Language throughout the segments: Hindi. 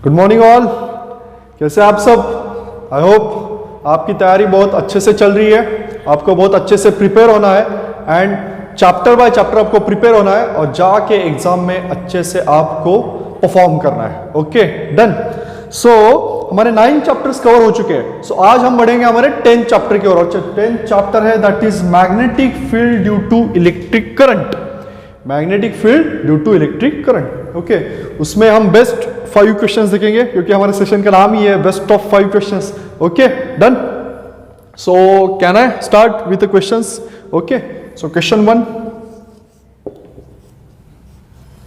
गुड मॉर्निंग ऑल, कैसे आप सब। आई होप आपकी तैयारी बहुत अच्छे से चल रही है, आपको बहुत अच्छे से प्रिपेयर होना है एंड चैप्टर बाय चैप्टर आपको प्रिपेयर होना है और जाके एग्जाम में अच्छे से आपको परफॉर्म करना है। Okay done. सो हमारे 9 चैप्टर्स कवर हो चुके हैं। सो आज हम बढ़ेंगे हमारे 10th चैप्टर की ओर। 10th चैप्टर है that is magnetic field due to electric current. Magnetic field due to electric current. Okay, उसमें हम बेस्ट 5 क्वेश्चंस देखेंगे क्योंकि हमारे सेशन का नाम ही है best of 5 questions. Okay done. So can I start with the questions. Okay, so question 1,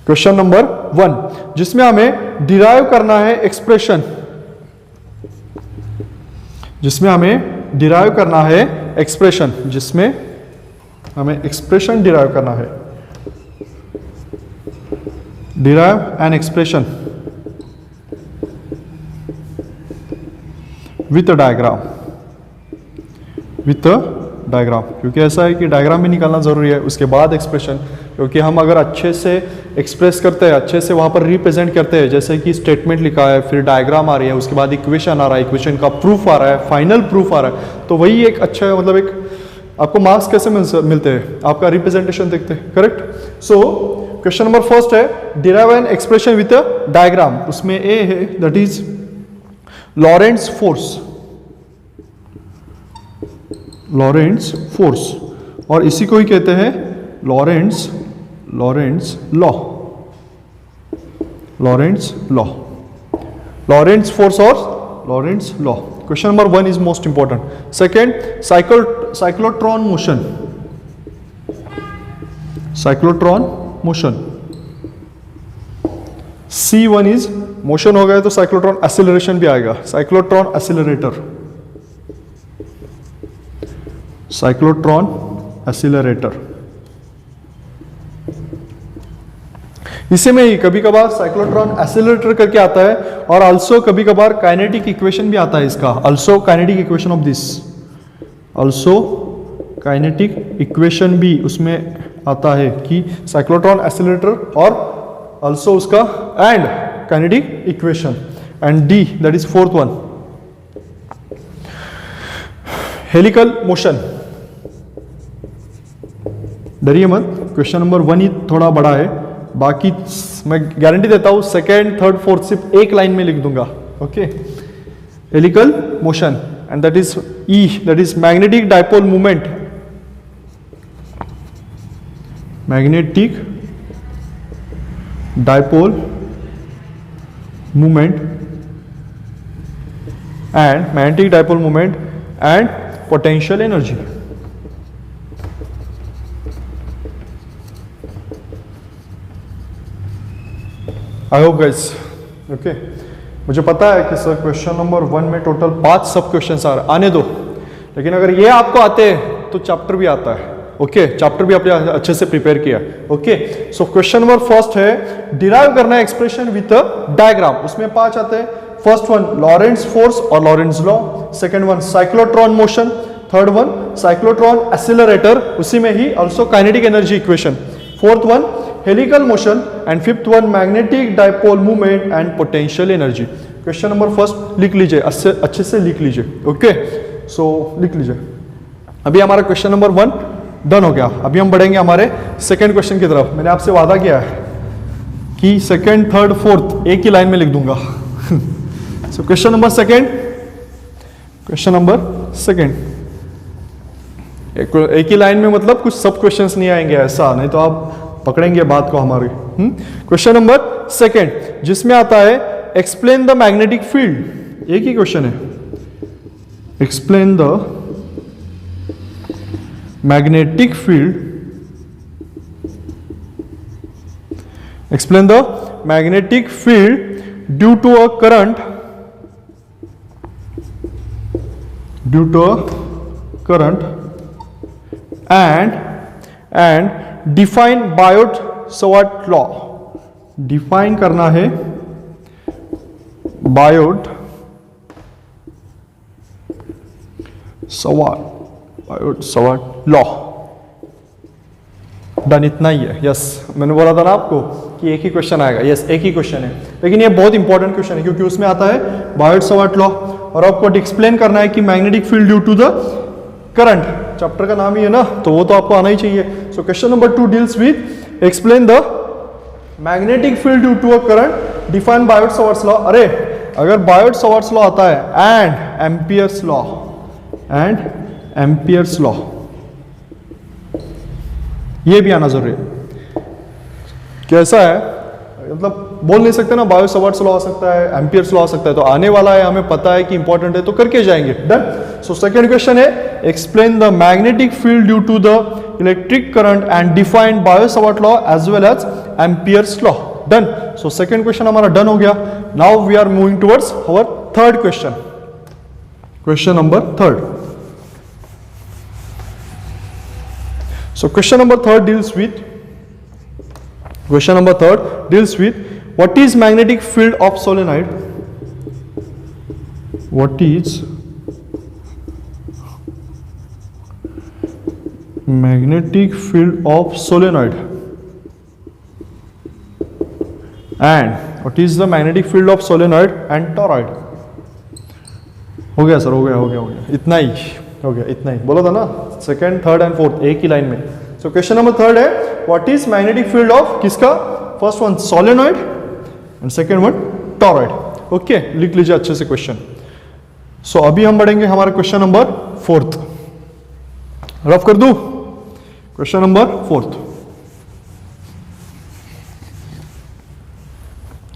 question number 1 जिसमें हमें डिराइव करना है एक्सप्रेशन, जिसमें हमें डिराइव करना है एक्सप्रेशन, जिसमें हमें एक्सप्रेशन डिराइव करना है। Derive an expression with diagram, with diagram, क्योंकि ऐसा है कि डायग्राम भी निकालना जरूरी है उसके बाद एक्सप्रेशन, क्योंकि हम अगर अच्छे से एक्सप्रेस करते हैं, अच्छे से वहां पर रिप्रेजेंट करते हैं, जैसे कि स्टेटमेंट लिखा है, फिर डायग्राम आ रही है, उसके बाद इक्वेशन आ रहा है, इक्वेशन का प्रूफ आ रहा है, फाइनल प्रूफ आ रहा है, तो वही एक अच्छा मतलब एक आपको मार्क्स कैसे मिलते हैं, आपका रिप्रेजेंटेशन देखते हैं। Correct. So question number first है derive an expression with diagram. उसमें ए है that is Lorentz force, Lorentz force, और इसी को ही कहते हैं Lorentz law, Lorentz law, Lorentz force और Lorentz law. Question number 1 is most important. Second cyclotron motion, cyclotron motion. C1 is motion हो गया तो साइक्लोट्रॉन एक्सीलरेशन भी आएगा, साइक्लोट्रॉन एक्सीलरेटर, साइक्लोट्रॉन एक्सीलरेटर। इसी में ही कभी कभार साइक्लोट्रॉन एक्सीलरेटर करके आता है और आल्सो कभी कभार काइनेटिक इक्वेशन भी आता है इसका, also kinetic equation of this, also kinetic equation भी उसमें आता है कि साइक्लोट्रॉन एक्सीलरेटर और आल्सो उसका and kinetic equation. And D that is fourth one, helical motion. डरिए मत, क्वेश्चन नंबर 1 ही थोड़ा बड़ा है, बाकी मैं गारंटी देता हूं सेकेंड थर्ड फोर्थ सिर्फ एक लाइन में लिख दूंगा। Okay, helical motion and that is E, that is magnetic dipole movement, magnetic dipole movement and magnetic dipole movement and potential energy. I hope guys okay. मुझे पता है कि सर क्वेश्चन नंबर 1 में टोटल 5 सब क्वेश्चंस आने दो, लेकिन अगर ये आपको आते हैं तो चैप्टर भी आता है। ओके, चैप्टर भी आपने अच्छे से प्रिपेयर किया। ओके, सो क्वेश्चन नंबर फर्स्ट है डिराइव करना है एक्सप्रेशन विथ डायग्राम। उसमें 5 आते हैं। फर्स्ट वन लॉरेंट्ज फोर्स और Lorentz law, second one cyclotron motion, third one cyclotron accelerator, उसी में ही also kinetic energy equation, fourth one helical motion and fifth one magnetic dipole movement and potential energy. Question number first लिख लीजिए, अच्छे से लिख लीजिए। ओके, सो लिख लीजिए। अभी हमारा क्वेश्चन नंबर 1 डन हो गया। अभी हम बढ़ेंगे हमारे सेकेंड क्वेश्चन की तरफ। मैंने आपसे वादा किया है कि सेकेंड थर्ड फोर्थ एक ही लाइन में लिख दूंगा। सो question number second, question number second एक ही लाइन में, मतलब कुछ सब क्वेश्चंस नहीं आएंगे ऐसा, नहीं तो आप पकड़ेंगे बात को हमारी। क्वेश्चन नंबर सेकेंड जिसमें आता है एक्सप्लेन द मैग्नेटिक फील्ड। एक ही क्वेश्चन है, explain the magnetic field, explain the magnetic field due to a current, due to a current and define Biot-Savart law। Define करना है Biot-Savart लॉ। डन, इतना ही है। यस, मैंने बोला था ना आपको कि एक ही क्वेश्चन आएगा। यस, एक ही क्वेश्चन है, लेकिन ये बहुत इंपॉर्टेंट क्वेश्चन है क्योंकि उसमें आता है बायोट-सावर्ट लॉ और आपको एक्सप्लेन करना है कि magnetic field due to the current, chapter का नाम ही है ना, तो वो तो आपको आना ही चाहिए। So question number 2 deals with explain the magnetic field due to a current define Biot Savart's law. अरे अगर बायोट-सावर्ट्स लॉ आता है एंड एम्पियर्स लॉ, ये भी आना जरूरी है। कैसा है, मतलब बोल नहीं सकते ना, बायोट-सावर्ट्स लॉ आ सकता है, एम्पियर्स लॉ आ सकता है, तो आने वाला है, हमें पता है कि इंपॉर्टेंट है तो करके जाएंगे। डन। सो सेकंड क्वेश्चन है explain the magnetic field due to the electric current and define Biot Savart law as well as Ampere's law. Done. So second question हमारा डन हो गया। Now we are moving towards our third question, question number third. So question number 3 deals with what is magnetic field of solenoid? What is magnetic field of solenoid? And what is the magnetic field of solenoid and toroid? हो गया सर, हो गया, इतना ही हो गया, इतना ही बोला था ना, सेकंड, थर्ड एंड फोर्थ एक ही लाइन में। सो क्वेश्चन नंबर थर्ड है what is magnetic field of किसका, first one solenoid and second one toroid. Okay, लिख लीजिए अच्छे से क्वेश्चन। सो अभी हम बढ़ेंगे हमारे क्वेश्चन नंबर फोर्थ, रफ कर दूं, question number fourth.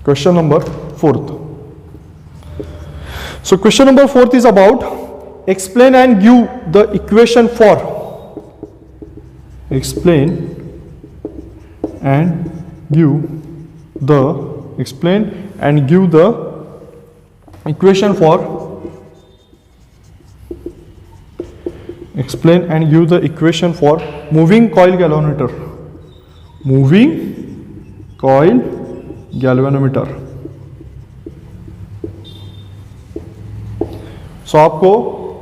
Question number fourth. So question number 4 is about explain and give the equation for, explain and give the equation for, explain and give the equation for moving coil galvanometer, moving coil galvanometer। सो आपको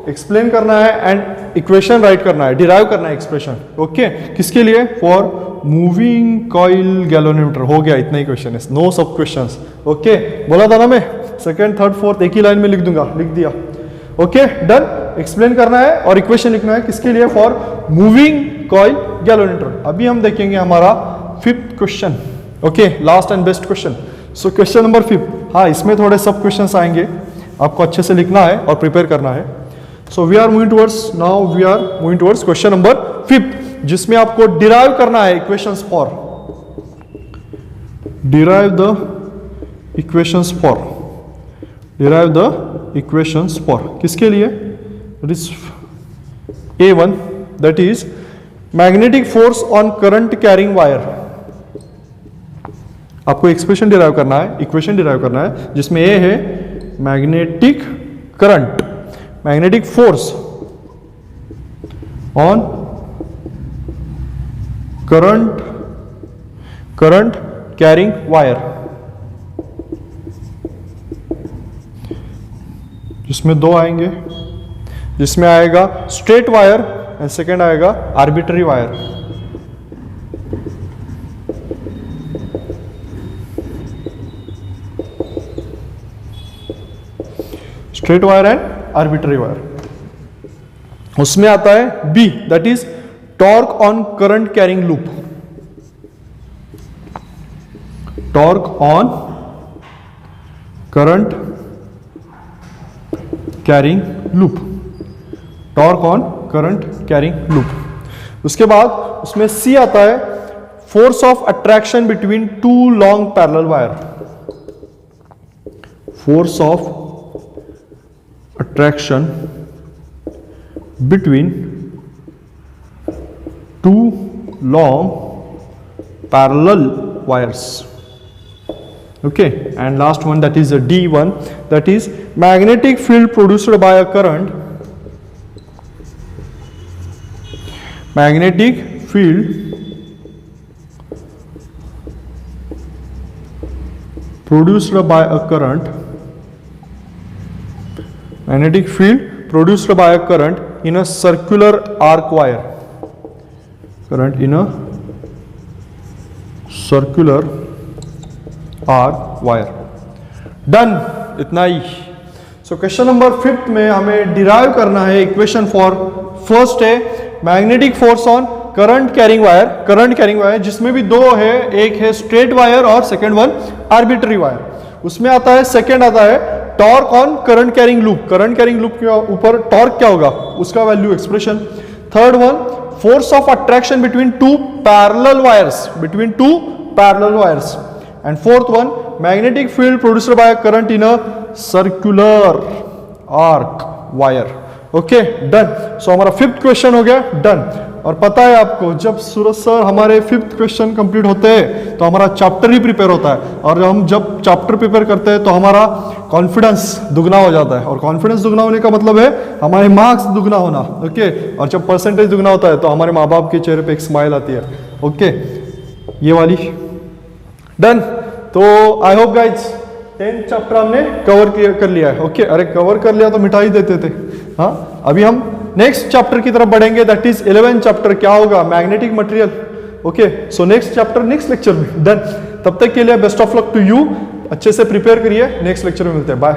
एक्सप्लेन करना है एंड इक्वेशन राइट करना है, डिराइव करना है एक्सप्रेशन। ओके, किसके लिए, फॉर मूविंग कॉइल गैल्वेनोमीटर। हो गया, इतना ही क्वेश्चन है, नो सब क्वेश्चंस। ओके, बोला था ना मैं सेकंड, थर्ड, फोर्थ एक ही लाइन में लिख दूंगा, लिख दिया। Okay, done. एक्सप्लेन करना है और इक्वेशन लिखना है, किसके लिए, फॉर मूविंग कॉइल गैल्वेनोमीटर। अभी हम देखेंगे हमारा fifth question. Okay, last and best question. So question number 5, हाँ इसमें थोड़े सब क्वेश्चंस आएंगे, आपको अच्छे से लिखना है और प्रिपेयर करना है। So we are moving towards question number 5, जिसमें आपको डिराइव करना है equations for, derive the equations for किसके लिए, A1 that is magnetic force on current carrying wire. आपको इक्वेशन डिराइव करना है जिसमें A है magnetic current, magnetic force on current carrying wire, जिसमें दो आएंगे, जिसमें आएगा स्ट्रेट वायर एंड सेकेंड आएगा arbitrary wire. Straight wire and arbitrary wire. उसमें आता है B that is torque on current carrying loop, torque on current carrying loop, torque on current carrying loop. उसके बाद उसमें सी आता है force of attraction between two long parallel wire, force of attraction between two long parallel wires. Okay, and last one that is a D1 that is magnetic field produced by a current, magnetic field produced by a current, magnetic field produced by a current in a circular arc wire, current in a circular arc wire. Done, इतना ही। सो क्वेश्चन नंबर 5 में हमें डिराइव करना है इक्वेशन फॉर, फर्स्ट है magnetic force on current carrying wire, current carrying wire जिसमें भी दो है, एक है स्ट्रेट वायर और सेकंड वन आर्बिट्री वायर। उसमें आता है, सेकंड आता है torque on current carrying loop, current carrying loop के ऊपर टॉर्क क्या होगा उसका value expression. Third one force of attraction between to parallel wires, between two parallel wires. And fourth one magnetic field produced by current in a circular arc wire. Okay done. So हमारा 5th क्वेश्चन हो गया डन। और पता है आपको, जब सूरज सर हमारे 5th क्वेश्चन कंप्लीट होते हैं तो हमारा चैप्टर ही प्रिपेयर होता है, और हम जब चैप्टर प्रिपेयर करते हैं तो हमारा कॉन्फिडेंस दुगना हो जाता है, और कॉन्फिडेंस दुगना होने का मतलब है हमारे मार्क्स दुगना होना। ओके, और जब परसेंटेज दुगना होता है तो हमारे माँ बाप के चेहरे पे एक स्माइल आती है। ओके, ये वाली डन। तो I hope guys 10th chapter हमने कवर कर लिया है। ओके, अरे कवर कर लिया तो मिटाई देते थे। हाँ, अभी हम नेक्स्ट चैप्टर की तरफ बढ़ेंगे, दैट इज 11th चैप्टर, क्या होगा, magnetic material. Okay, so next chapter next lecture में। डन, तब तक के लिए best of luck to you, अच्छे से प्रिपेयर करिए, नेक्स्ट लेक्चर में मिलते हैं, बाय।